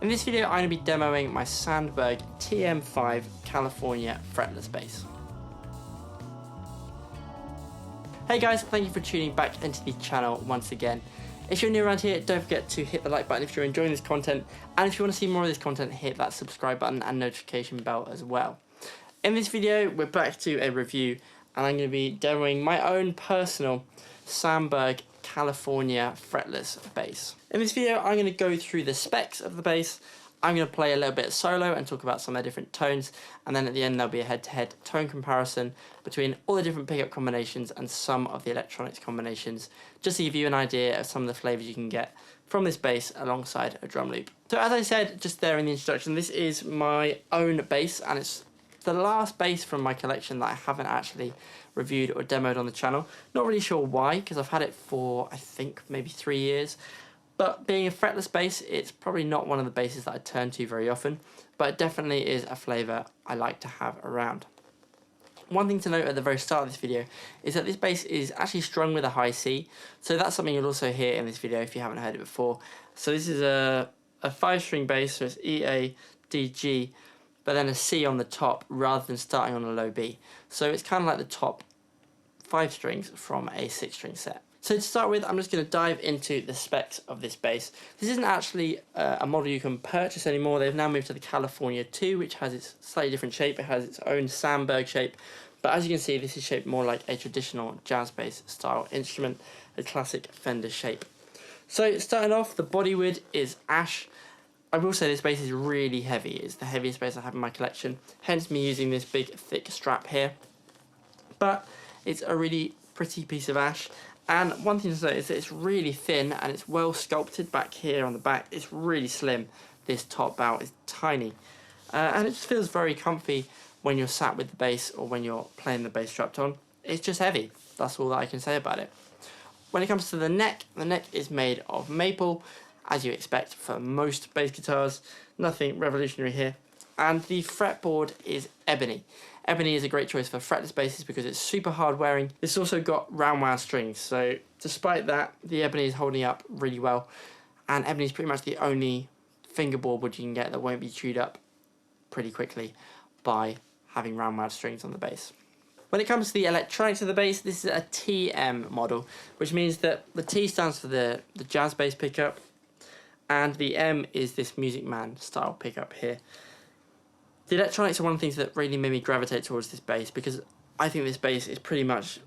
In this video, I'm going to be demoing my Sandberg TM5 California Fretless Bass. Hey guys, thank you for tuning back into the channel once again. If you're new around here, don't forget to hit the like button if you're enjoying this content, and if you want to see more of this content, hit that subscribe button and notification bell as well. In this video, we're back to a review, and I'm going to be demoing my own personal Sandberg California Fretless Bass. In this video, I'm going to go through the specs of the bass. I'm going to play a little bit solo and talk about some of the different tones, and then at the end there'll be a head-to-head tone comparison between all the different pickup combinations and some of the electronics combinations, just to give you an idea of some of the flavours you can get from this bass alongside a drum loop. So as I said just there in the introduction, this is my own bass, and it's the last bass from my collection that I haven't actually reviewed or demoed on the channel. Not really sure why, because I've had it for I think maybe 3 years. But being a fretless bass, it's probably not one of the basses that I turn to very often, but it definitely is a flavour I like to have around. One thing to note at the very start of this video is that this bass is actually strung with a high C, so that's something you'll also hear in this video if you haven't heard it before. So this is a 5-string bass, so it's E, A, D, G, but then a C on the top rather than starting on a low B. So it's kind of like the top 5 strings from a 6-string set. So to start with, I'm just going to dive into the specs of this bass. This isn't actually a model you can purchase anymore. They've now moved to the California 2, which has its slightly different shape. It has its own Sandberg shape. But as you can see, this is shaped more like a traditional jazz bass style instrument, a classic Fender shape. So starting off, the body wood is ash. I will say this bass is really heavy. It's the heaviest bass I have in my collection, hence me using this big thick strap here. But it's a really pretty piece of ash. And one thing to note is that it's really thin and it's well sculpted back here on the back. It's really slim. This top bout is tiny. And it just feels very comfy when you're sat with the bass or when you're playing the bass strapped on. It's just heavy. That's all that I can say about it. When it comes to the neck is made of maple, as you expect for most bass guitars. Nothing revolutionary here. And the fretboard is ebony. Ebony is a great choice for fretless basses because it's super hard wearing. It's also got round wound strings, so despite that, the ebony is holding up really well. And ebony is pretty much the only fingerboard wood you can get that won't be chewed up pretty quickly by having round wound strings on the bass. When it comes to the electronics of the bass, this is a TM model, which means that the T stands for the jazz bass pickup, and the M is this Music Man style pickup here. The electronics are one of the things that really made me gravitate towards this bass, because I think this bass is pretty much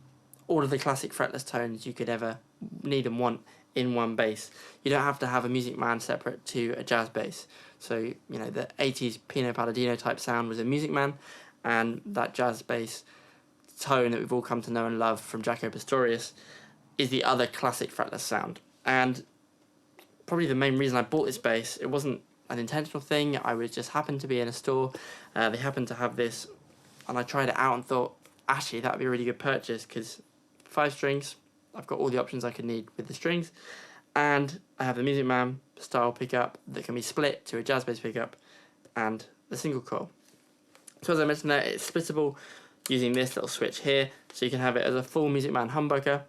all of the classic fretless tones you could ever need and want in one bass. You don't have to have a Music Man separate to a jazz bass. So, you know, the 80s Pino Palladino type sound was a Music Man, and that jazz bass tone that we've all come to know and love from Jaco Pastorius is the other classic fretless sound. And probably the main reason I bought this bass, it wasn't an intentional thing. I would just happen to be in a store, they happened to have this, and I tried it out and thought, actually that would be a really good purchase, because 5 strings, I've got all the options I could need with the strings, and I have the Music Man style pickup that can be split to a jazz bass pickup and the single coil. So as I mentioned there, it's splittable using this little switch here, so you can have it as a full Music Man humbucker,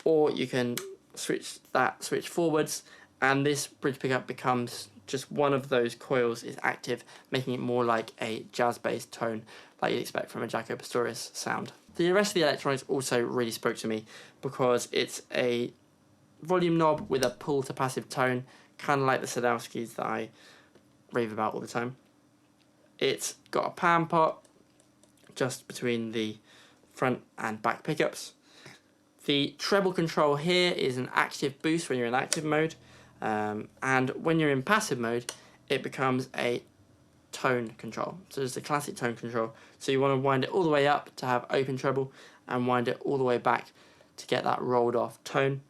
or you can switch that switch forwards, and this bridge pickup becomes just one of those coils is active, making it more like a jazz bass tone like you'd expect from a Jaco Pastorius sound. The rest of the electronics also really spoke to me because it's a volume knob with a pull to passive tone, kind of like the Sadowskis that I rave about all the time. It's got a pan pot just between the front and back pickups. The treble control here is an active boost when you're in active mode. And when you're in passive mode, it becomes a tone control. So it's a classic tone control. So you want to wind it all the way up to have open treble, and wind it all the way back to get that rolled off tone.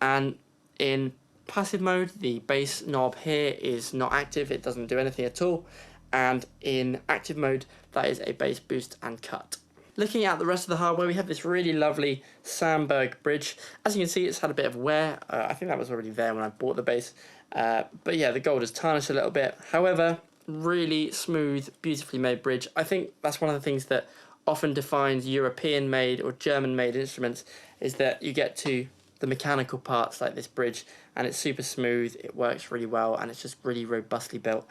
And in passive mode, the bass knob here is not active, it doesn't do anything at all. And in active mode, that is a bass boost and cut. Looking at the rest of the hardware, we have this really lovely Sandberg bridge. As you can see, it's had a bit of wear. I think that was already there when I bought the bass. But yeah, the gold has tarnished a little bit. However, really smooth, beautifully made bridge. I think that's one of the things that often defines European-made or German-made instruments, is that you get to the mechanical parts like this bridge, and it's super smooth, it works really well, and it's just really robustly built.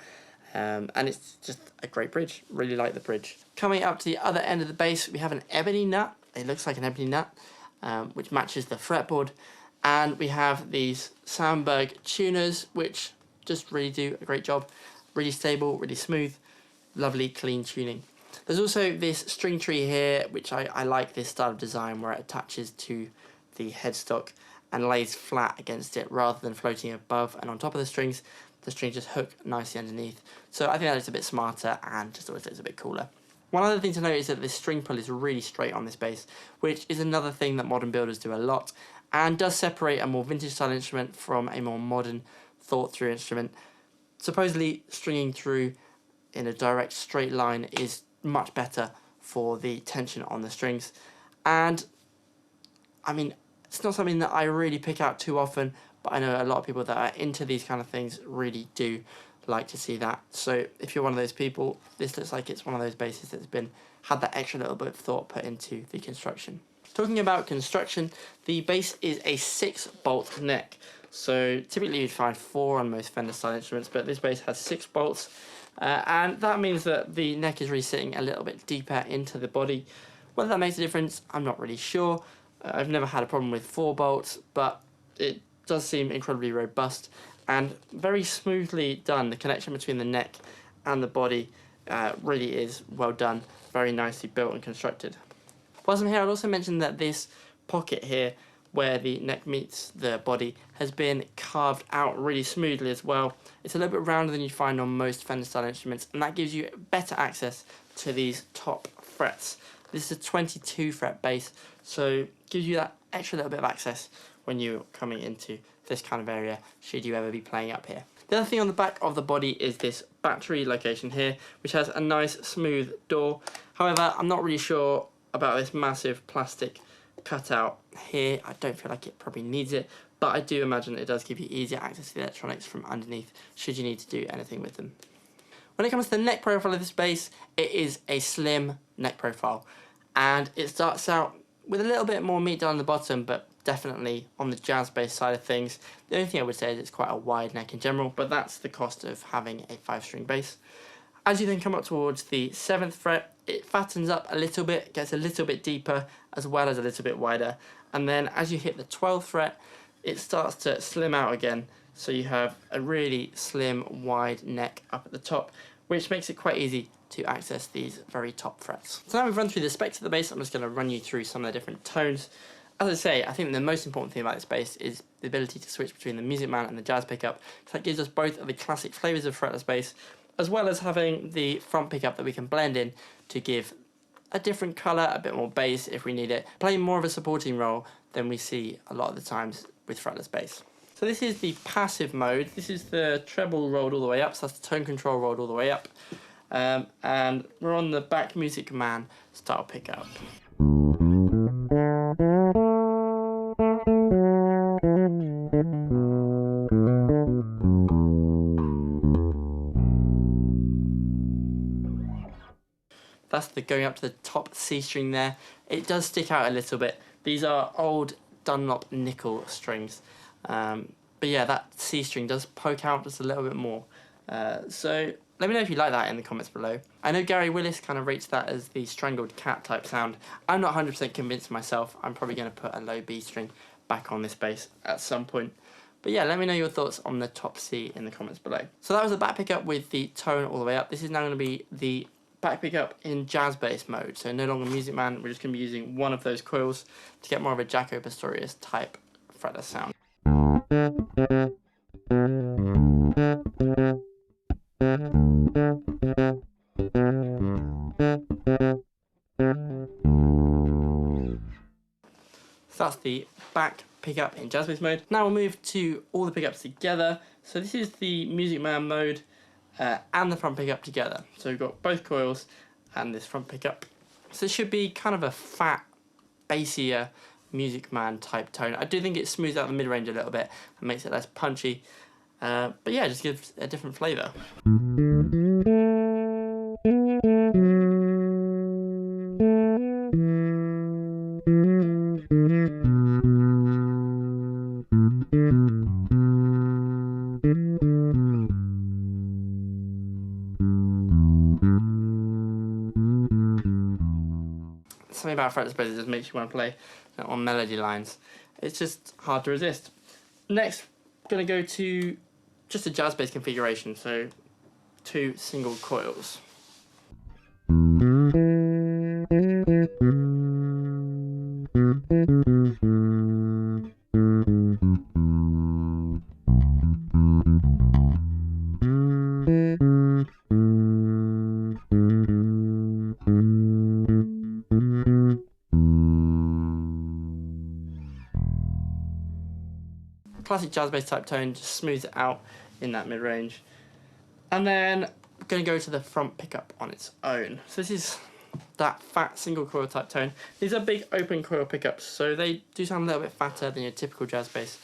And it's just a great bridge. Really like the bridge. Coming up to the other end of the bass, we have an ebony nut. It looks like an ebony nut, which matches the fretboard. And we have these Sandberg tuners, which just really do a great job. Really stable, really smooth, lovely clean tuning. There's also this string tree here, which I like this style of design where it attaches to the headstock and lays flat against it rather than floating above and on top of the strings just hook nicely underneath. So I think that looks a bit smarter and just always looks a bit cooler. One other thing to note is that this string pull is really straight on this bass, which is another thing that modern builders do a lot and does separate a more vintage style instrument from a more modern thought through instrument. Supposedly stringing through in a direct straight line is much better for the tension on the strings, and I mean, it's not something that I really pick out too often, but I know a lot of people that are into these kind of things really do like to see that. So if you're one of those people, this looks like it's one of those basses that's had that extra little bit of thought put into the construction. Talking about construction, the bass is a 6-bolt neck. So typically you'd find 4 on most Fender style instruments, but this bass has 6 bolts. And that means that the neck is really sitting a little bit deeper into the body. Whether that makes a difference, I'm not really sure. I've never had a problem with 4 bolts, but it does seem incredibly robust and very smoothly done. The connection between the neck and the body really is well done, very nicely built and constructed. Whilst I'm here, I'd also mention that this pocket here, where the neck meets the body, has been carved out really smoothly as well. It's a little bit rounder than you find on most Fender style instruments, and that gives you better access to these top frets. This is a 22 fret bass, so gives you that extra little bit of access when you're coming into this kind of area, should you ever be playing up here. The other thing on the back of the body is this battery location here, which has a nice smooth door. However, I'm not really sure about this massive plastic cutout here. I don't feel like it probably needs it, but I do imagine it does give you easier access to the electronics from underneath should you need to do anything with them. When it comes to the neck profile of this bass, it is a slim neck profile, and it starts out with a little bit more meat down the bottom, but definitely on the jazz bass side of things. The only thing I would say is it's quite a wide neck in general, but that's the cost of having a 5-string bass. As you then come up towards the 7th fret, it fattens up a little bit, gets a little bit deeper, as well as a little bit wider. And then as you hit the 12th fret, it starts to slim out again. So you have a really slim, wide neck up at the top, which makes it quite easy to access these very top frets. So now we've run through the specs of the bass, I'm just going to run you through some of the different tones. As I say, I think the most important thing about this bass is the ability to switch between the Music Man and the jazz pickup, because that gives us both of the classic flavours of fretless bass, as well as having the front pickup that we can blend in to give a different colour, a bit more bass if we need it, playing more of a supporting role than we see a lot of the times with fretless bass. So this is the passive mode. This is the treble rolled all the way up, so that's the tone control rolled all the way up. And we're on the back Music Man style pickup. That's the going up to the top C string there. It does stick out a little bit. These are old Dunlop nickel strings. But yeah, that C string does poke out just a little bit more. So let me know if you like that in the comments below. I know Gary Willis kind of rates that as the strangled cat type sound. I'm not 100% convinced myself. I'm probably going to put a low B string back on this bass at some point. But yeah, let me know your thoughts on the top C in the comments below. So that was the back pickup with the tone all the way up. This is now going to be the back pickup in jazz bass mode. So no longer Music Man, we're just going to be using one of those coils to get more of a Jaco Pastorius type fretless sound. So that's the back pickup in jazz bass mode. Now we'll move to all the pickups together. So this is the Music Man mode and the front pickup together. So we've got both coils and this front pickup. So it should be kind of a fat, bassier Music Man type tone. I do think it smooths out the mid-range a little bit and makes it less punchy. But yeah, it just gives a different flavour. something about fretless bass that just makes you want to play on melody lines. It's just hard to resist. Next, I'm going to go to just a jazz bass configuration, so 2 single coils. Classic jazz bass type tone, just smooths it out in that mid range. And then I'm going to go to the front pickup on its own. So this is that fat single coil type tone. These are big open coil pickups, so they do sound a little bit fatter than your typical jazz bass.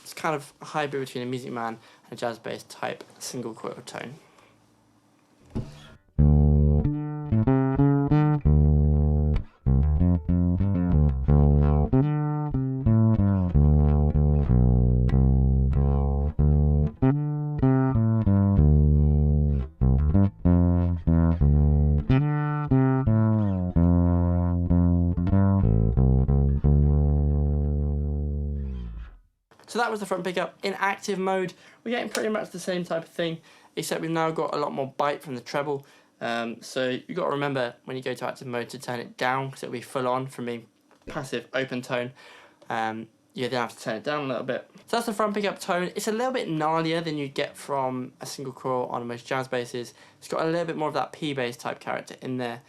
It's kind of a hybrid between a Music Man and a jazz bass type single coil tone. So that was the front pickup. In active mode, we're getting pretty much the same type of thing, except we've now got a lot more bite from the treble. So you've got to remember when you go to active mode to turn it down, because it'll be full on from being passive open tone. You then have to turn it down a little bit. So that's the front pickup tone. It's a little bit gnarlier than you'd get from a single coil on most jazz basses. It's got a little bit more of that P bass type character in there,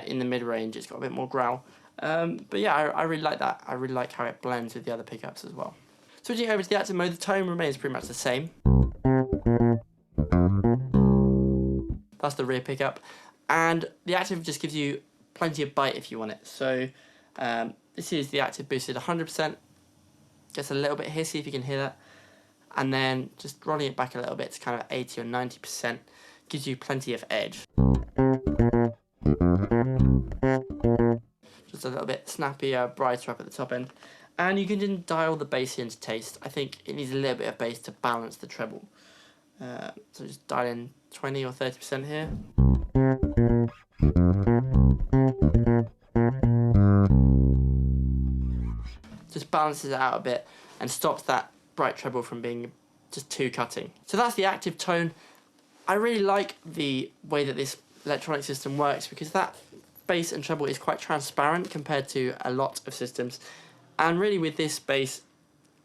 in the mid range. It's got a bit more growl. But yeah, I really like that. I really like how it blends with the other pickups as well. Switching over to the active mode, the tone remains pretty much the same. That's the rear pickup. And the active just gives you plenty of bite if you want it. So this is the active boosted 100%. Gets a little bit hissy if you can hear that. And then just rolling it back a little bit to kind of 80 or 90%. Gives you plenty of edge. Just a little bit snappier, brighter up at the top end. And you can then dial the bass in to taste. I think it needs a little bit of bass to balance the treble. So just dial in 20 or 30% here. Just balances it out a bit and stops that bright treble from being just too cutting. So that's the active tone. I really like the way that this electronic system works, because that bass and treble is quite transparent compared to a lot of systems. And really with this bass,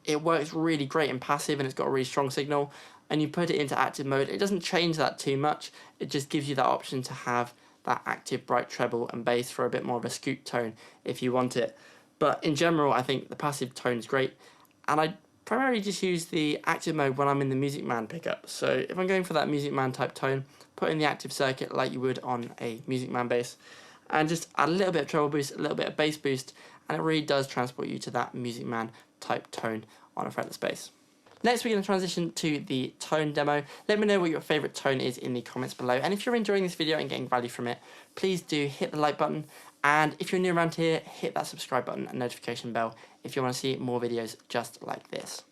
it works really great in passive and it's got a really strong signal. And you put it into active mode, it doesn't change that too much. It just gives you that option to have that active bright treble and bass for a bit more of a scoop tone if you want it. But in general, I think the passive tone is great. And I primarily just use the active mode when I'm in the Music Man pickup. So if I'm going for that Music Man type tone, put in the active circuit like you would on a Music Man bass. And just add a little bit of treble boost, a little bit of bass boost, and it really does transport you to that Music Man type tone on a fretless bass. Next, we're going to transition to the tone demo. Let me know what your favourite tone is in the comments below. And if you're enjoying this video and getting value from it, please do hit the like button. And if you're new around here, hit that subscribe button and notification bell if you want to see more videos just like this.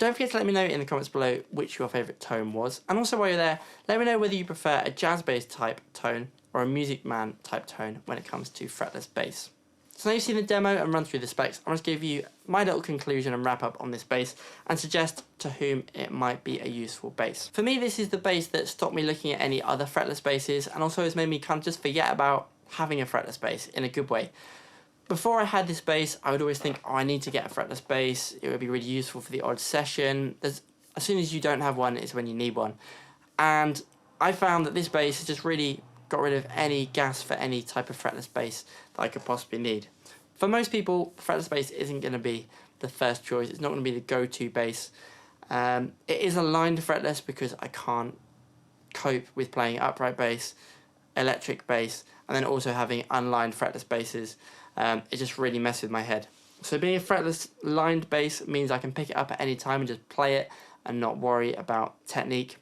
Don't forget to let me know in the comments below which your favourite tone was, and also while you're there, let me know whether you prefer a jazz bass type tone or a Music Man type tone when it comes to fretless bass. So now you've seen the demo and run through the specs, I want to give you my little conclusion and wrap up on this bass and suggest to whom it might be a useful bass. For me, this is the bass that stopped me looking at any other fretless basses and also has made me kind of just forget about having a fretless bass in a good way. Before I had this bass, I would always think, oh, I need to get a fretless bass. It would be really useful for the odd session. As soon as you don't have one, is when you need one. And I found that this bass has just really got rid of any gas for any type of fretless bass that I could possibly need. For most people, fretless bass isn't going to be the first choice. It's not going to be the go-to bass. It is aligned to fretless because I can't cope with playing upright bass. electric bass, and then also having unlined fretless basses, it just really messed with my head. So being a fretless lined bass means I can pick it up at any time and just play it and not worry about technique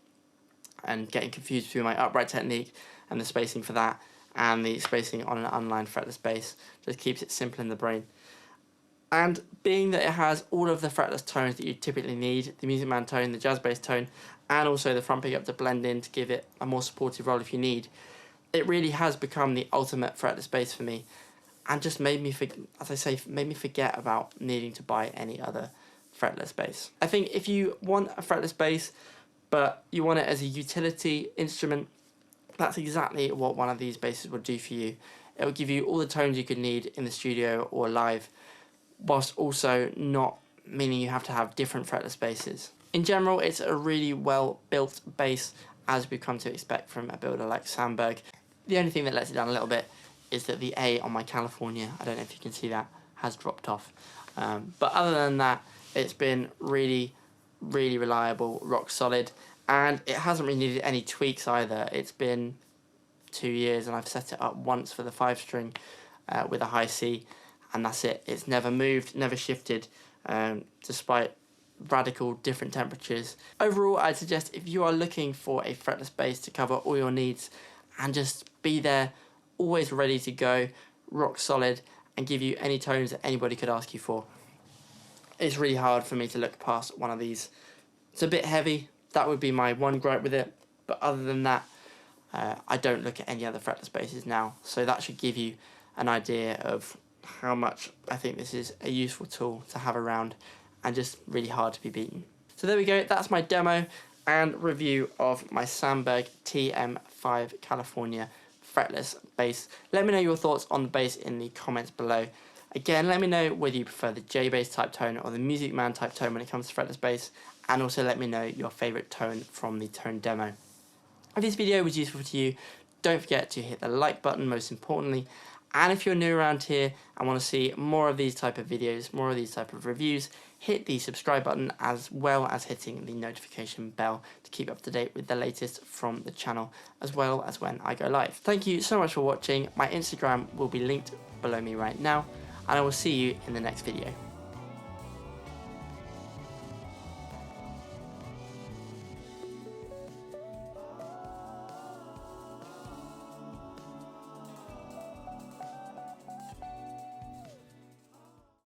and getting confused between my upright technique and the spacing for that and the spacing on an unlined fretless bass. Just keeps it simple in the brain. And being that it has all of the fretless tones that you typically need, the Music Man tone, the jazz bass tone, and also the front pickup to blend in to give it a more supportive role if you need, it really has become the ultimate fretless bass for me, and just made me, made me forget about needing to buy any other fretless bass. I think if you want a fretless bass, but you want it as a utility instrument, that's exactly what one of these basses will do for you. It will give you all the tones you could need in the studio or live, whilst also not meaning you have to have different fretless basses. In general, it's a really well built bass, as we've come to expect from a builder like Sandberg. The only thing that lets it down a little bit is that the A on my California, I don't know if you can see that, has dropped off. But other than that, it's been really, really reliable, rock solid, and it hasn't really needed any tweaks either. It's been 2 years and I've set it up once for the 5-string with a high C, and that's it. It's never moved, never shifted, despite radical different temperatures. Overall, I'd suggest if you are looking for a fretless bass to cover all your needs and just be there, always ready to go, rock solid, and give you any tones that anybody could ask you for, it's really hard for me to look past one of these. It's a bit heavy, that would be my one gripe with it, but other than that, I don't look at any other fretless basses now, so that should give you an idea of how much I think this is a useful tool to have around and just really hard to be beaten. So there we go, that's my demo and review of my Sandberg TM5 California fretless bass. Let me know your thoughts on the bass in the comments below. Again, let me know whether you prefer the J bass type tone or the Music Man type tone when it comes to fretless bass, and also let me know your favourite tone from the tone demo. If this video was useful to you, don't forget to hit the like button most importantly, and if you're new around here and want to see more of these type of videos, more of these type of reviews, hit the subscribe button as well as hitting the notification bell to keep up to date with the latest from the channel, as well as when I go live. Thank you so much for watching. My Instagram will be linked below me right now, and I will see you in the next video.